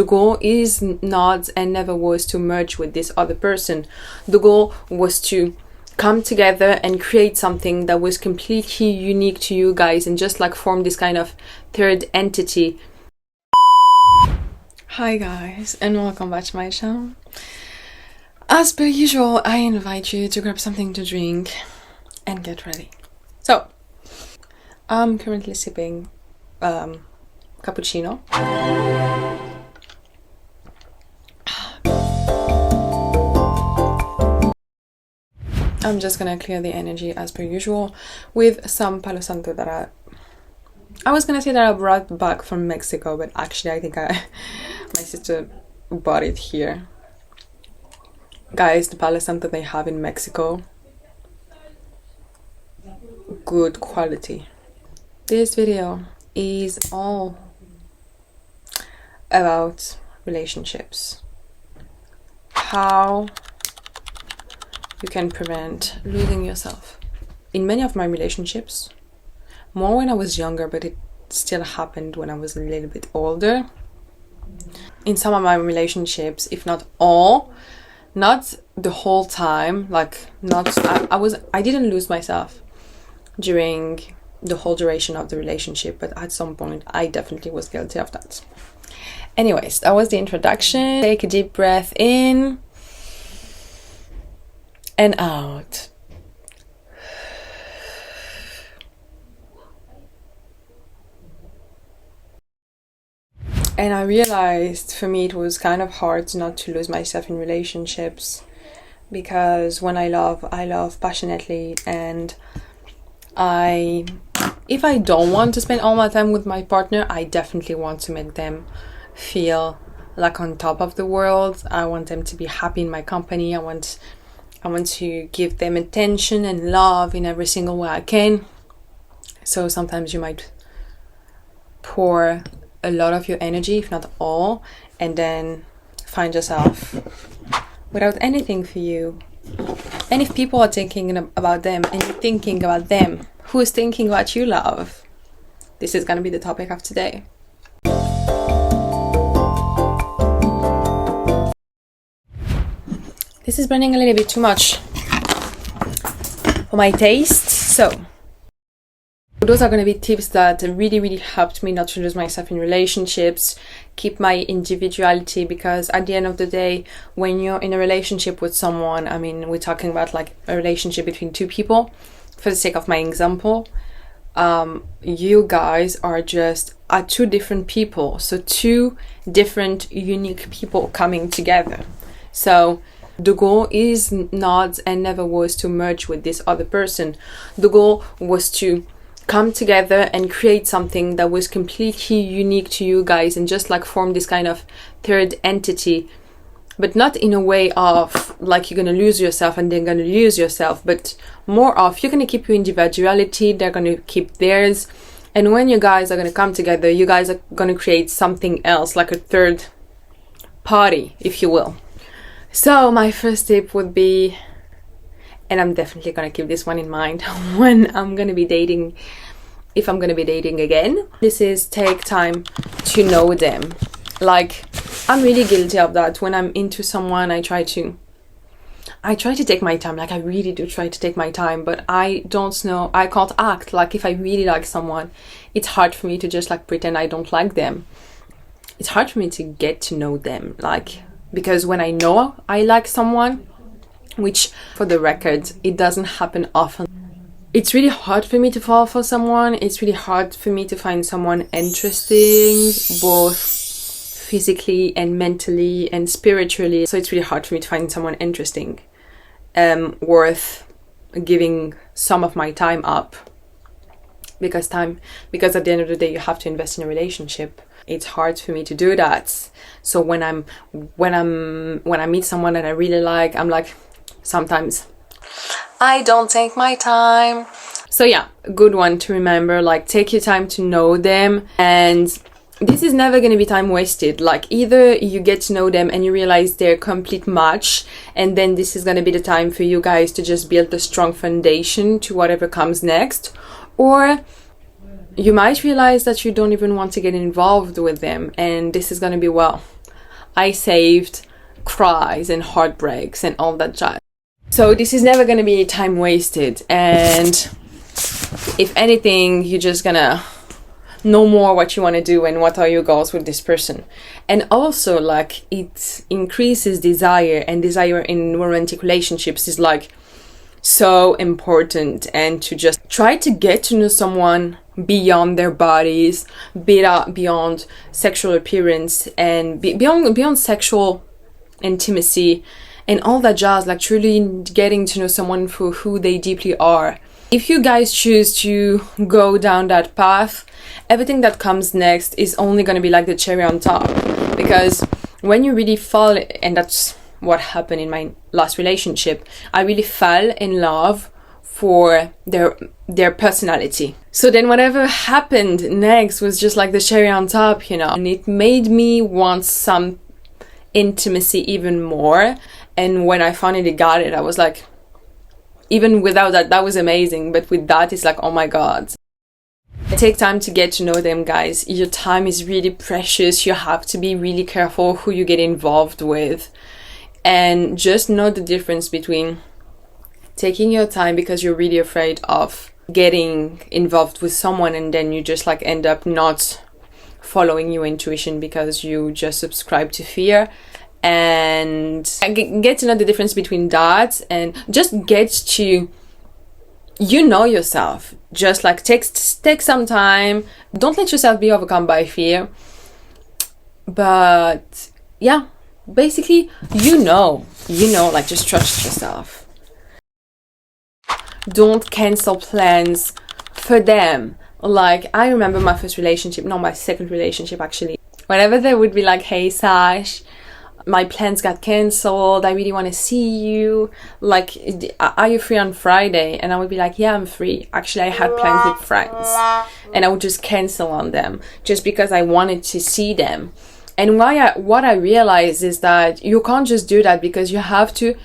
The goal is not and never was to merge with this other person. The goal was to come together and create something that was completely unique to you guys and just like form this kind of third entity. Hi guys, and welcome back to my channel. As per usual, I invite you to grab something to drink and get ready. So, I'm currently sipping cappuccino. I'm just gonna clear the energy as per usual with some Palo Santo that I was gonna say that I brought back from Mexico, but actually I think my sister bought it here. Guys, the Palo Santo they have in Mexico, good quality. This video is all about relationships. How you can prevent losing yourself. In many of my relationships, more when I was younger, but it still happened when I was a little bit older. In some of my relationships, if not all, not the whole time, like I didn't lose myself during the whole duration of the relationship, but at some point I definitely was guilty of that. Anyways, that was the introduction. Take a deep breath in and out. And I realized for me it was kind of hard not to lose myself in relationships, because when I love passionately, and if I don't want to spend all my time with my partner, I definitely want to make them feel like on top of the world. I want them to be happy in my company. I want to give them attention and love in every single way I can. So sometimes you might pour a lot of your energy, if not all, and then find yourself without anything for you. And if people are thinking about them and you're thinking about them, who is thinking about you, love? This is going to be the topic of today. This is burning a little bit too much for my taste, so those are going to be tips that really helped me not to lose myself in relationships, keep my individuality, because at the end of the day, when you're in a relationship with someone, I mean, we're talking about like a relationship between two people, for the sake of my example, you guys are just two different people, so two different unique people coming together. So the goal is not and never was to merge with this other person. The goal was to come together and create something that was completely unique to you guys and just like form this kind of third entity, but not in a way of like you're gonna lose yourself and they're gonna lose yourself, but more of you're gonna keep your individuality, they're gonna keep theirs, and when you guys are gonna come together, you guys are gonna create something else, like a third party, if you will. So my first tip would be, and I'm definitely gonna keep this one in mind when I'm gonna be dating, if I'm gonna be dating again, this is take time to know them. Like, I'm really guilty of that. When I'm into someone, I try to take my time. Like, I really do try to take my time, but I don't know, I can't act. Like, if I really like someone, it's hard for me to just like pretend I don't like them. It's hard for me to get to know them, like, because when I know I like someone, which for the record, it doesn't happen often, it's really hard for me to fall for someone. It's really hard for me to find someone interesting, both physically and mentally and spiritually. So it's really hard for me to find someone interesting, worth giving some of my time up, because at the end of the day, you have to invest in a relationship. It's hard for me to do that. So when I meet someone that I really like, I'm like, sometimes I don't take my time. So yeah, a good one to remember, like, take your time to know them, and this is never going to be time wasted. Like, either you get to know them and you realize they're a complete match, and then this is going to be the time for you guys to just build a strong foundation to whatever comes next, or you might realize that you don't even want to get involved with them, and this is going to be, well, I saved cries and heartbreaks and all that jazz. So this is never gonna be time wasted, and if anything, you're just gonna know more what you want to do and what are your goals with this person. And also, like, it increases desire, and desire in romantic relationships is like so important. And to just try to get to know someone beyond their bodies, beyond sexual appearance, and beyond sexual intimacy and all that jazz, like truly getting to know someone for who they deeply are. If you guys choose to go down that path, everything that comes next is only going to be like the cherry on top. Because when you really fall, and that's what happened in my last relationship, I really fell in love for their personality. So then whatever happened next was just like the cherry on top, you know, and it made me want some intimacy even more. And when I finally got it, I was like, even without that, that was amazing. But with that, it's like, oh my God. Take time to get to know them, guys. Your time is really precious. You have to be really careful who you get involved with. And just know the difference between taking your time because you're really afraid of getting involved with someone, and then you just like end up not following your intuition because you just subscribe to fear. And get to know the difference between that, and just get to, you know, yourself. Just like take some time. Don't let yourself be overcome by fear. But yeah, basically, you know, like just trust yourself. Don't cancel plans for them. Like, I remember my second relationship actually. Whenever they would be like, hey Sash, my plans got cancelled, I really want to see you, like, are you free on Friday? And I would be like, yeah, I'm free. Actually, I had plans with friends, and I would just cancel on them just because I wanted to see them. And what I realized is that you can't just do that, because you have to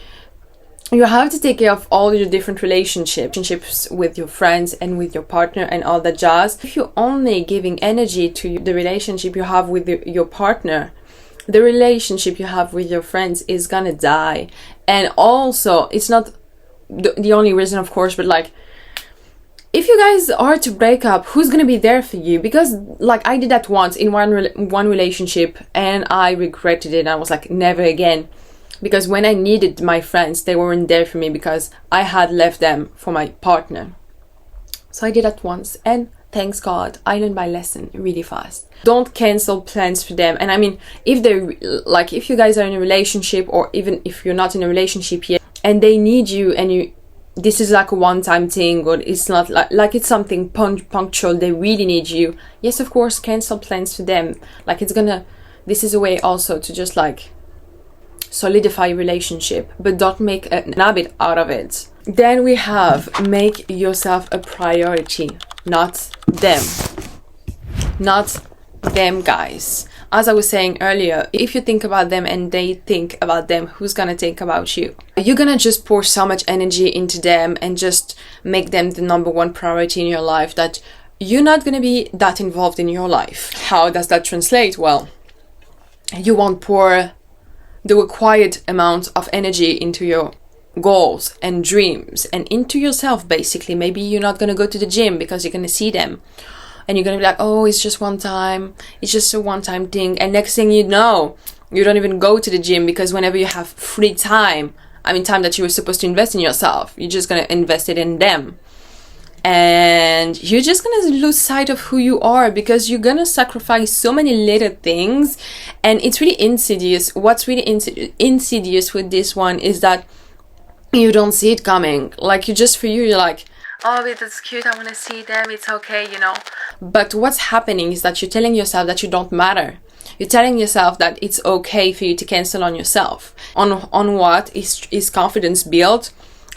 take care of all your different relationships with your friends and with your partner and all that jazz. If you're only giving energy to the relationship you have with your partner, the relationship you have with your friends is gonna die. And also, it's not the only reason, of course, but like, if you guys are to break up, who's gonna be there for you? Because like, I did that once in one relationship, and I regretted it, and I was like, never again. Because when I needed my friends, they weren't there for me because I had left them for my partner. So I did that once, and thanks God, I learned my lesson really fast. Don't cancel plans for them. And I mean, if you guys are in a relationship, or even if you're not in a relationship yet, and they need you, and this is like a one-time thing, or it's not like it's something punctual, they really need you. Yes, of course, cancel plans for them. Like, this is a way also to just like solidify your relationship, but don't make an habit out of it. Then we have, make yourself a priority, not them. Not them, guys. As I was saying earlier, if you think about them and they think about them, who's gonna think about you? You're gonna just pour so much energy into them and just make them the number one priority in your life that you're not gonna be that involved in your life. How does that translate? Well, you won't pour the required amount of energy into your goals and dreams and into yourself, basically. Maybe you're not going to go to the gym because you're going to see them, and you're going to be like, oh, it's just one time, it's just a one-time thing. And next thing you know, you don't even go to the gym, because whenever you have free time, time that you were supposed to invest in yourself, you're just going to invest it in them. And you're just gonna lose sight of who you are, because you're gonna sacrifice so many little things. And it's really insidious. What's really insidious with this one is that you don't see it coming. Like, you're like, oh, that's cute, I want to see them, it's okay, you know. But what's happening is that you're telling yourself that you don't matter. You're telling yourself that it's okay for you to cancel on yourself. On what is confidence built?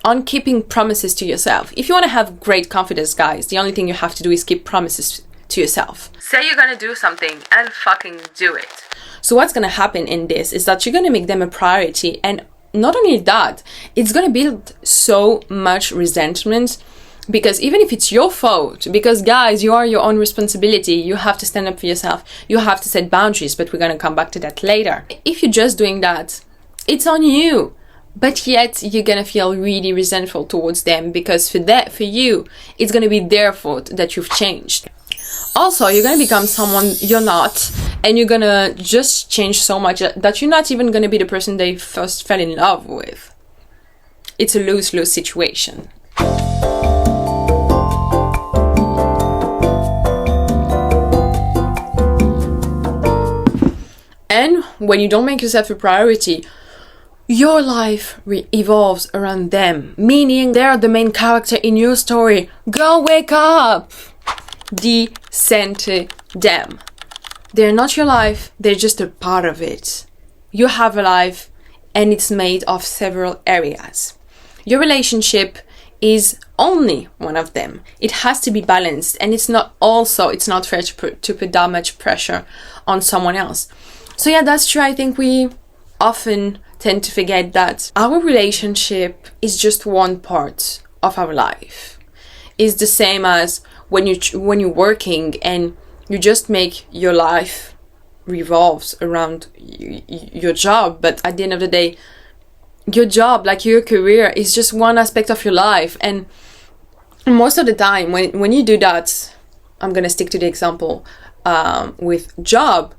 On keeping promises to yourself. If you want to have great confidence, guys, the only thing you have to do is keep promises to yourself. Say you're gonna do something and fucking do it. So what's gonna happen in this is that you're gonna make them a priority, and not only that, it's gonna build so much resentment Because even if it's your fault, because guys, you are your own responsibility, you have to stand up for yourself, you have to set boundaries, but we're gonna come back to that later. If you're just doing that, it's on you. But yet you're gonna feel really resentful towards them, because for you, it's gonna be their fault that you've changed. Also, you're gonna become someone you're not, and you're gonna just change so much that you're not even gonna be the person they first fell in love with. It's a lose-lose situation. And when you don't make yourself a priority, your life evolves around them, meaning they are the main character in your story. Girl, wake up! Decenter them. They're not your life, they're just a part of it. You have a life, and it's made of several areas. Your relationship is only one of them. It has to be balanced, and it's not fair to put that much pressure on someone else. So yeah, that's true. I think we often tend to forget that our relationship is just one part of our life. It's the same as when you're working and you just make your life revolves around your job, but at the end of the day, your job, like your career, is just one aspect of your life. And most of the time when you do that, I'm gonna stick to the example with job,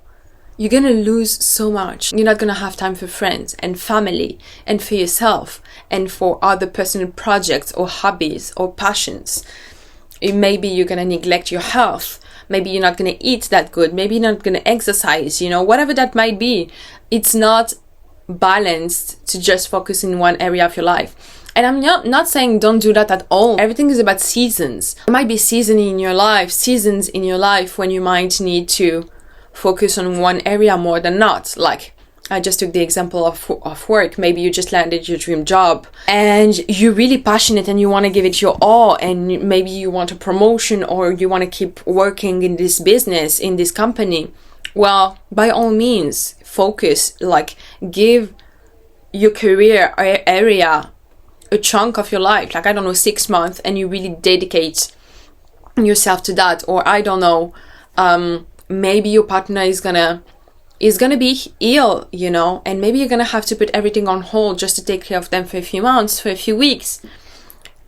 you're gonna lose so much. You're not gonna have time for friends and family and for yourself and for other personal projects or hobbies or passions. Maybe you're gonna neglect your health. Maybe you're not gonna eat that good. Maybe you're not gonna exercise, whatever that might be. It's not balanced to just focus in one area of your life. And I'm not saying don't do that at all. Everything is about seasons. There might be seasons in your life when you might need to focus on one area more than not. Like, I just took the example of work. Maybe you just landed your dream job and you're really passionate and you want to give it your all, and maybe you want a promotion or you want to keep working in this business, in this company. Well, by all means, focus, give your career area a chunk of your life, 6 months, and you really dedicate yourself to that. Or I don't know, maybe your partner is gonna be ill, and maybe you're gonna have to put everything on hold just to take care of them for a few months, for a few weeks.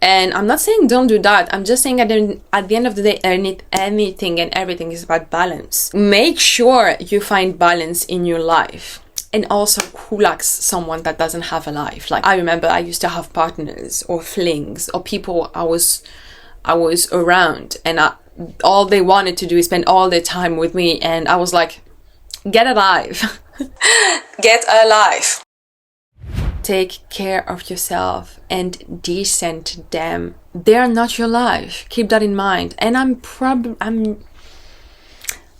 And I'm not saying don't do that. I'm just saying at the end of the day, anything and everything is about balance. Make sure you find balance in your life. And also, who likes someone that doesn't have a life? I remember I used to have partners or flings or people I was around, and all they wanted to do is spend all their time with me, and I was like, get alive. Get alive. Take care of yourself and decent them. They're not your life. Keep that in mind. And I'm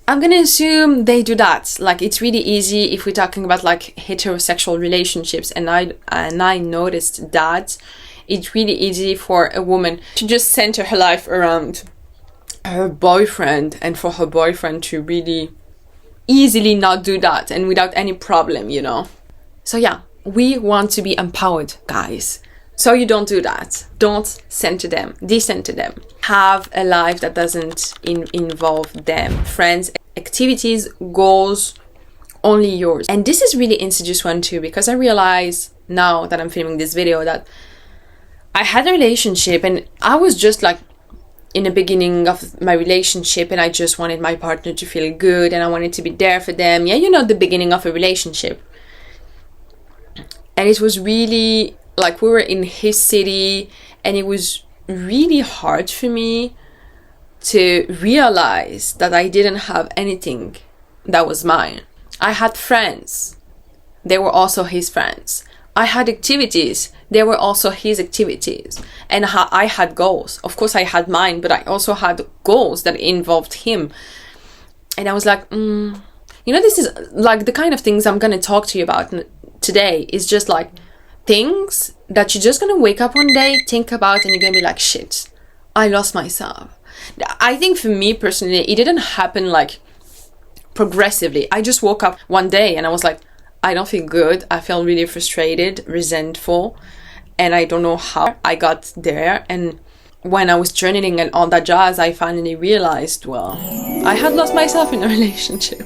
gonna assume they do that. It's really easy if we're talking about heterosexual relationships, and I noticed that it's really easy for a woman to just center her life around her boyfriend, and for her boyfriend to really easily not do that and without any problem. So yeah, we want to be empowered, guys. So you don't do that. Don't center them, decenter them. Have a life that doesn't involve them. Friends, activities, goals, only yours. And this is really insidious one too, because I realize now that I'm filming this video that I had a relationship and I was just in the beginning of my relationship, and I just wanted my partner to feel good and I wanted to be there for them. Yeah, the beginning of a relationship. And it was really we were in his city, and it was really hard for me to realize that I didn't have anything that was mine. I had friends. They were also his friends. I had activities. They were also his activities. And I had goals. Of course, I had mine, but I also had goals that involved him. And I was like, this is the kind of things I'm going to talk to you about today is just things that you're just going to wake up one day, think about, and you're going to be like, shit, I lost myself. I think for me personally, it didn't happen progressively. I just woke up one day and I was like, I don't feel good. I feel really frustrated, resentful, and I don't know how I got there. And when I was journaling and all that jazz, I finally realized, well, I had lost myself in a relationship.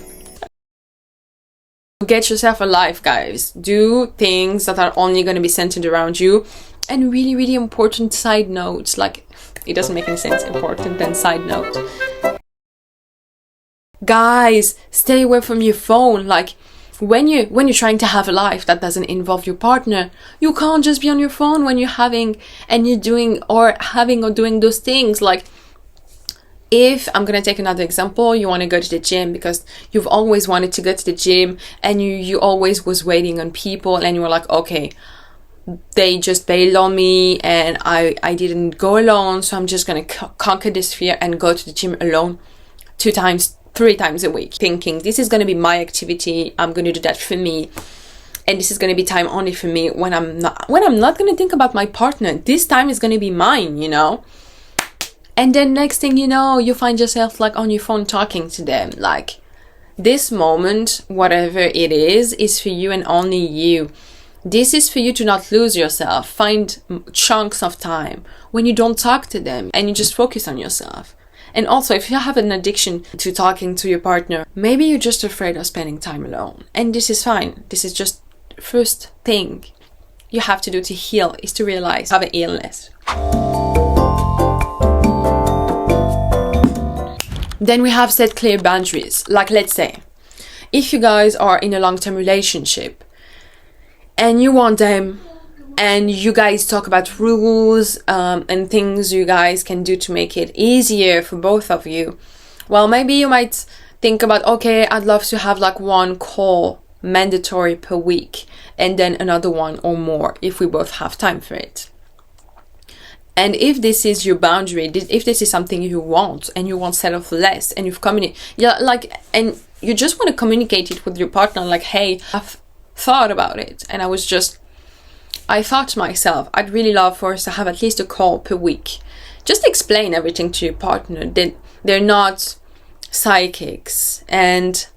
Get yourself a life, guys. Do things that are only going to be centered around you. And really, really important side notes, like, it doesn't make any sense, important than side note. Guys, stay away from your phone. Like, when you're trying to have a life that doesn't involve your partner, you can't just be on your phone when you're having and you're doing or doing those things. Like, if I'm gonna take another example, you want to go to the gym because you've always wanted to go to the gym, and you always was waiting on people, and you were like, okay, they just bailed on me and I didn't go alone, so I'm just gonna conquer this fear and go to the gym alone 2 times, 3 times a week, thinking this is gonna be my activity, I'm gonna do that for me, and this is gonna be time only for me. When I'm not gonna think about my partner, this time is gonna be mine, you know. And then next thing you know, you find yourself like on your phone talking to them. Like, this moment, whatever it is for you and only you. This is for you to not lose yourself. Find chunks of time when you don't talk to them and you just focus on yourself. And also, if you have an addiction to talking to your partner, maybe you're just afraid of spending time alone. And this is fine. This is just first thing you have to do to heal, is to realize you have an illness. Then we have set clear boundaries. Like, let's say, if you guys are in a long-term relationship and you want them, and you guys talk about rules and things you guys can do to make it easier for both of you, well, maybe you might think about, okay, I'd love to have like 1 call mandatory per week, and then another one or more if we both have time for it. And if this is your boundary, if this is something you want and you want settle for less, and you've and you just want to communicate it with your partner, like, hey, I've thought about it, and I thought to myself, I'd really love for us to have at least a call per week. Just explain everything to your partner. They're not psychics, and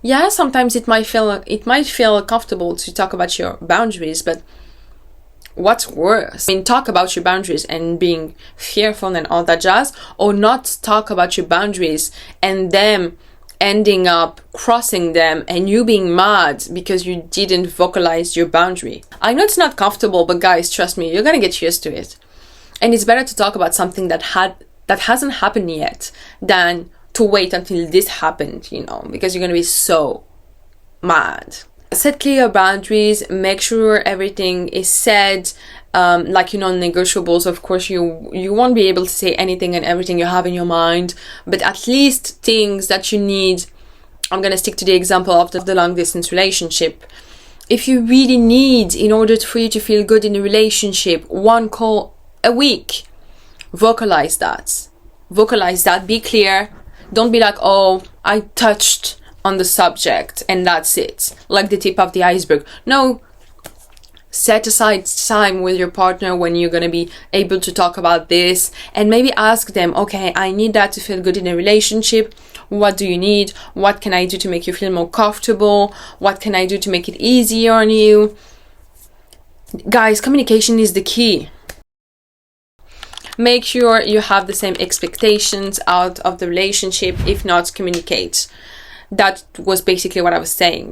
yeah, sometimes it might feel comfortable to talk about your boundaries, but what's worse? I mean, talk about your boundaries and being fearful and all that jazz, or not talk about your boundaries and them ending up crossing them and you being mad because you didn't vocalize your boundary. I know it's not comfortable, but guys, trust me, you're gonna get used to it. And it's better to talk about something that hasn't happened yet than to wait until this happened, you know, because you're gonna be so mad. Set clear boundaries, make sure everything is said, like, you know, non-negotiables. Of course, you won't be able to say anything and everything you have in your mind, but at least things that you need. I'm gonna stick to the example of the long-distance relationship. If you really need, in order for you to feel good in a relationship, 1 call a week, vocalize that. Be clear. Don't be like, oh, I touched on the subject and that's it, like the tip of the iceberg. No, set aside time with your partner when you're gonna be able to talk about this, and maybe ask them, okay, I need that to feel good in a relationship. What do you need? What can I do to make you feel more comfortable? What can I do to make it easier on you? Guys, communication is the key. Make sure you have the same expectations out of the relationship. If not, communicate. That was basically what I was saying.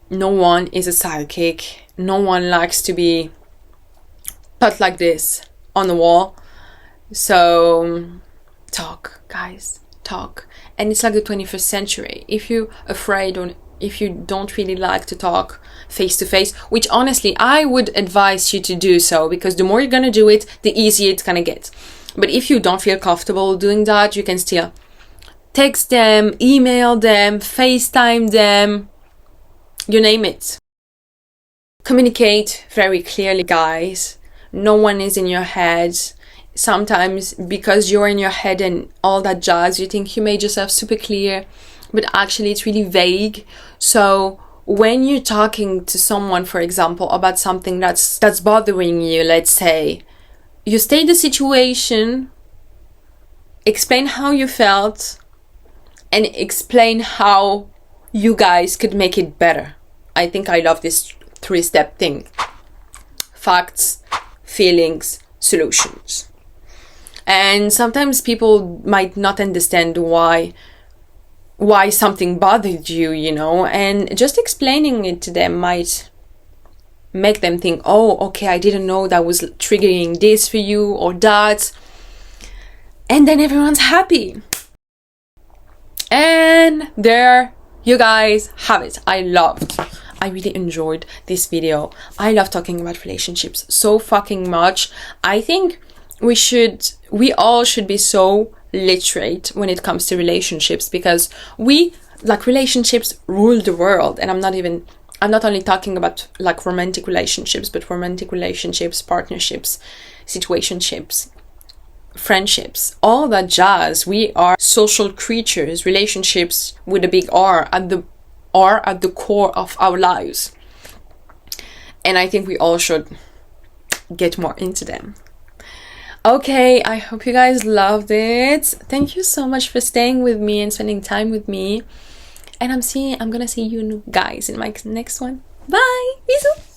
No one is a psychic. No one likes to be put like this on the wall. So talk, guys, talk. And it's like the 21st century. If you're afraid or if you don't really like to talk face to face, which honestly I would advise you to do so, because the more you're gonna do it, the easier it's gonna get. But if you don't feel comfortable doing that, you can still text them, email them, FaceTime them, you name it. Communicate very clearly, guys. No one is in your head. Sometimes because you're in your head and all that jazz, you think you made yourself super clear, but actually it's really vague. So when you're talking to someone, for example, about something that's bothering you, let's say, you state the situation, explain how you felt, and explain how you guys could make it better. I think I love this 3-step thing. Facts, feelings, solutions. And sometimes people might not understand why something bothered you, you know, and just explaining it to them might make them think, oh, okay, I didn't know that was triggering this for you or that. And then everyone's happy. And there you guys have it. I really enjoyed this video. I love talking about relationships so fucking much. I think we all should be so literate when it comes to relationships, because relationships rule the world. And I'm not only talking about like romantic relationships, but romantic relationships, partnerships, situationships, friendships, all that jazz. We are social creatures. Relationships with a big R at the core of our lives. And I think we all should get more into them. Okay, I hope you guys loved it. Thank you so much for staying with me and spending time with me. And I'm gonna see you guys in my next one. Bye! Bisous!